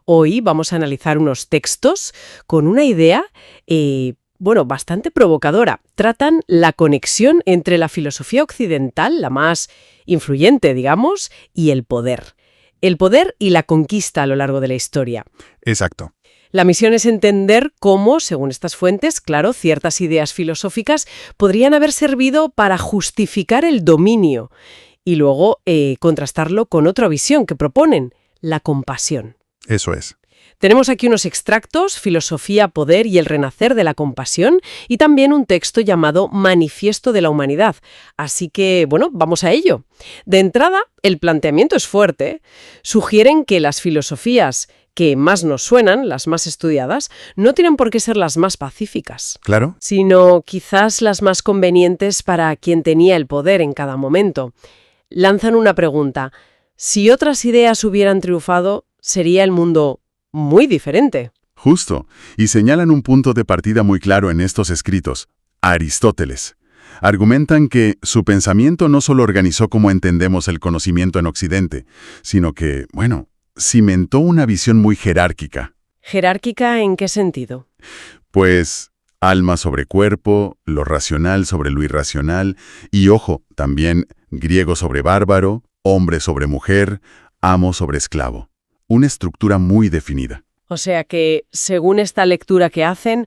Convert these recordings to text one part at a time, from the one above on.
Hoy vamos a analizar unos textos con una idea, bastante provocadora. Tratan la conexión entre la filosofía occidental, la más influyente, digamos, y el poder. El poder y la conquista a lo largo de la historia. Exacto. La misión es entender cómo, según estas fuentes, claro, ciertas ideas filosóficas podrían haber servido para justificar el dominio y luego contrastarlo con otra visión que proponen, la compasión. Eso es. Tenemos aquí unos extractos, Filosofía, Poder y el Renacer de la Compasión, y también un texto llamado Manifiesto de la Humanidad. Así que, vamos a ello. De entrada, el planteamiento es fuerte. Sugieren que las filosofías que más nos suenan, las más estudiadas, no tienen por qué ser las más pacíficas. Claro. Sino quizás las más convenientes para quien tenía el poder en cada momento. Lanzan una pregunta. Si otras ideas hubieran triunfado, ¿sería el mundo muy diferente? Justo. Y señalan un punto de partida muy claro en estos escritos. Aristóteles. Argumentan que su pensamiento no solo organizó cómo entendemos el conocimiento en Occidente, sino que, cimentó una visión muy jerárquica. ¿Jerárquica en qué sentido? Pues alma sobre cuerpo, lo racional sobre lo irracional, y ojo, también griego sobre bárbaro, hombre sobre mujer, amo sobre esclavo. Una estructura muy definida. O sea que, según esta lectura que hacen,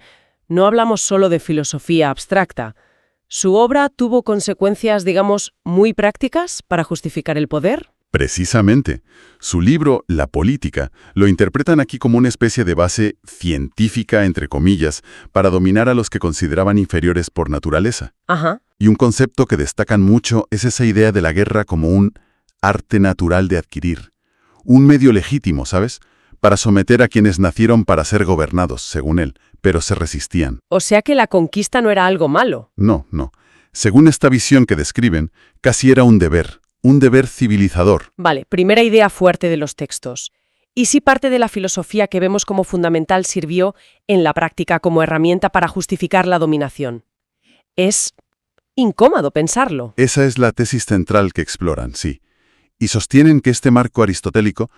no hablamos solo de filosofía abstracta. ¿Su obra tuvo consecuencias, digamos, muy prácticas para justificar el poder? Precisamente. Su libro, La Política, lo interpretan aquí como una especie de base científica, entre comillas, para dominar a los que consideraban inferiores por naturaleza. Ajá. Y un concepto que destacan mucho es esa idea de la guerra como un arte natural de adquirir. Un medio legítimo, ¿sabes?, para someter a quienes nacieron para ser gobernados, según él, pero se resistían. O sea que la conquista no era algo malo. No. Según esta visión que describen, casi era un deber civilizador. Vale, primera idea fuerte de los textos. ¿Y si parte de la filosofía que vemos como fundamental sirvió en la práctica como herramienta para justificar la dominación? Es incómodo pensarlo. Esa es la tesis central que exploran, sí. Y sostienen que este marco aristotélico,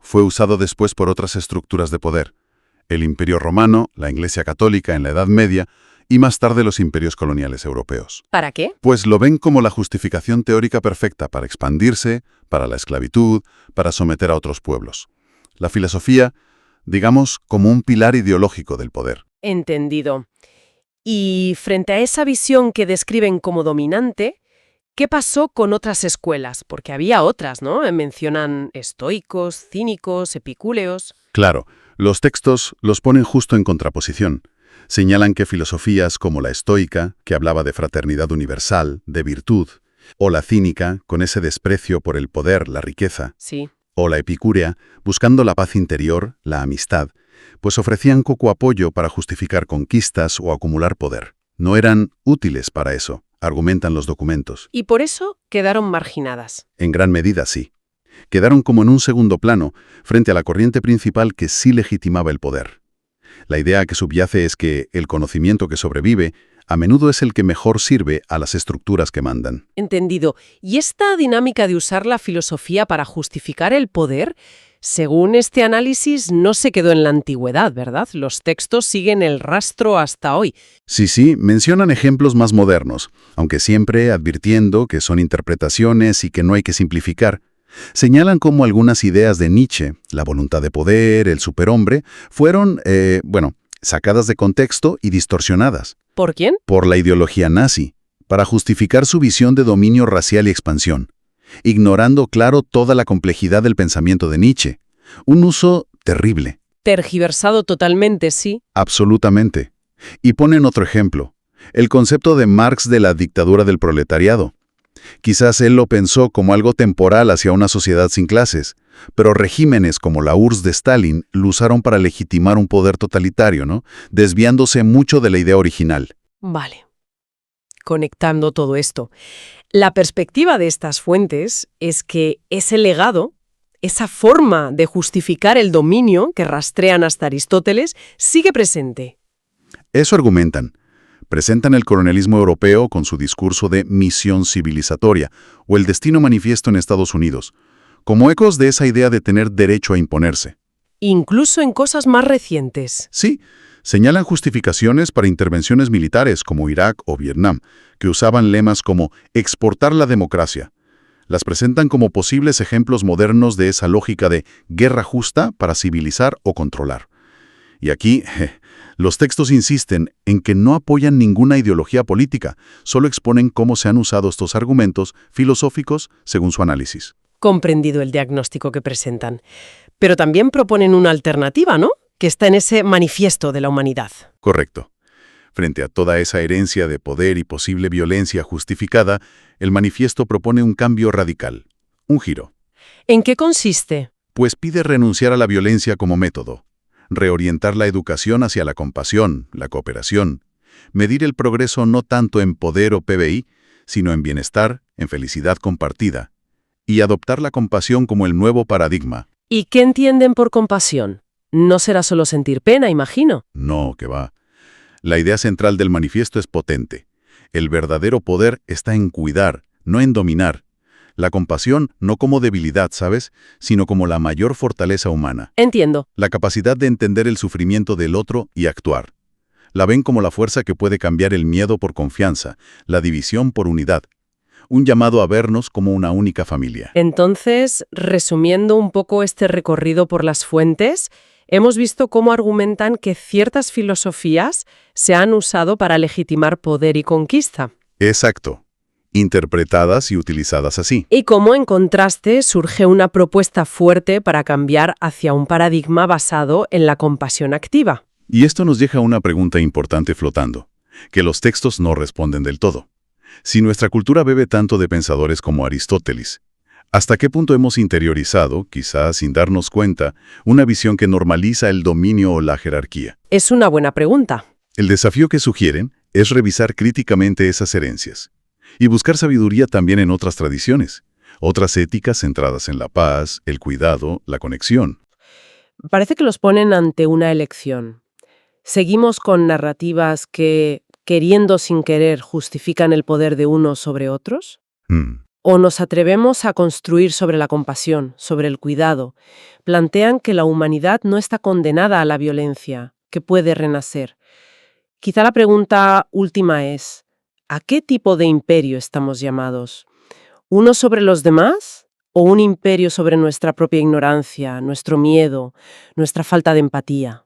fue usado después por otras estructuras de poder. El Imperio Romano, la Iglesia Católica en la Edad Media y más tarde los imperios coloniales europeos. ¿Para qué? Pues lo ven como la justificación teórica perfecta para expandirse, para la esclavitud, para someter a otros pueblos. La filosofía, digamos, como un pilar ideológico del poder. Entendido. Y frente a esa visión que describen como dominante, ¿qué pasó con otras escuelas? Porque había otras, ¿no? Mencionan estoicos, cínicos, epicúreos. Claro, los textos los ponen justo en contraposición. Señalan que filosofías como la estoica, que hablaba de fraternidad universal, de virtud, o la cínica, con ese desprecio por el poder, la riqueza, Sí. o la epicúrea, buscando la paz interior, la amistad, pues ofrecían poco apoyo para justificar conquistas o acumular poder. No eran útiles para eso, argumentan los documentos. Y por eso quedaron marginadas. En gran medida sí. Quedaron como en un segundo plano frente a la corriente principal que sí legitimaba el poder. La idea que subyace es que el conocimiento que sobrevive a menudo es el que mejor sirve a las estructuras que mandan. Entendido. ¿Y esta dinámica de usar la filosofía para justificar el poder, según este análisis, no se quedó en la antigüedad, ¿verdad? Los textos siguen el rastro hasta hoy. Sí, mencionan ejemplos más modernos, aunque siempre advirtiendo que son interpretaciones y que no hay que simplificar. Señalan cómo algunas ideas de Nietzsche, la voluntad de poder, el superhombre, fueron, sacadas de contexto y distorsionadas. ¿Por quién? Por la ideología nazi, para justificar su visión de dominio racial y expansión, ignorando, claro, toda la complejidad del pensamiento de Nietzsche. Un uso terrible. Tergiversado totalmente, sí. Absolutamente. Y ponen otro ejemplo, el concepto de Marx de la dictadura del proletariado. Quizás él lo pensó como algo temporal hacia una sociedad sin clases, pero regímenes como la URSS de Stalin lo usaron para legitimar un poder totalitario, ¿no? Desviándose mucho de la idea original. Vale. Conectando todo esto. La perspectiva de estas fuentes es que ese legado, esa forma de justificar el dominio que rastrean hasta Aristóteles, sigue presente. Eso argumentan. Presentan el colonialismo europeo con su discurso de misión civilizatoria o el destino manifiesto en Estados Unidos, como ecos de esa idea de tener derecho a imponerse. incluso en cosas más recientes. Sí, señalan justificaciones para intervenciones militares como Irak o Vietnam, que usaban lemas como exportar la democracia. Las presentan como posibles ejemplos modernos de esa lógica de guerra justa para civilizar o controlar. Y aquí, los textos insisten en que no apoyan ninguna ideología política, solo exponen cómo se han usado estos argumentos filosóficos según su análisis. Comprendido el diagnóstico que presentan. Pero también proponen una alternativa, ¿no? Que está en ese manifiesto de la humanidad. Correcto. Frente a toda esa herencia de poder y posible violencia justificada, el manifiesto propone un cambio radical, un giro. ¿En qué consiste? Pues pide renunciar a la violencia como método, reorientar la educación hacia la compasión, la cooperación, medir el progreso no tanto en poder o PBI, sino en bienestar, en felicidad compartida, y adoptar la compasión como el nuevo paradigma. ¿Y qué entienden por compasión? No será solo sentir pena, imagino. No, que va. La idea central del manifiesto es potente. El verdadero poder está en cuidar, no en dominar. La compasión no como debilidad, ¿sabes?, sino como la mayor fortaleza humana. Entiendo. La capacidad de entender el sufrimiento del otro y actuar. La ven como la fuerza que puede cambiar el miedo por confianza, la división por unidad. Un llamado a vernos como una única familia. Entonces, resumiendo un poco este recorrido por las fuentes, hemos visto cómo argumentan que ciertas filosofías se han usado para legitimar poder y conquista. Exacto. Interpretadas y utilizadas así. Y cómo, en contraste, surge una propuesta fuerte para cambiar hacia un paradigma basado en la compasión activa. Y esto nos deja una pregunta importante flotando, que los textos no responden del todo. Si nuestra cultura bebe tanto de pensadores como Aristóteles, ¿hasta qué punto hemos interiorizado, quizás sin darnos cuenta, una visión que normaliza el dominio o la jerarquía? Es una buena pregunta. El desafío que sugieren es revisar críticamente esas herencias y buscar sabiduría también en otras tradiciones, otras éticas centradas en la paz, el cuidado, la conexión. Parece que los ponen ante una elección. Seguimos con narrativas que, queriendo sin querer, justifican el poder de unos sobre otros. ¿O nos atrevemos a construir sobre la compasión, sobre el cuidado? Plantean que la humanidad no está condenada a la violencia, que puede renacer. Quizá la pregunta última es, ¿a qué tipo de imperio estamos llamados? ¿Uno sobre los demás? ¿O un imperio sobre nuestra propia ignorancia, nuestro miedo, nuestra falta de empatía?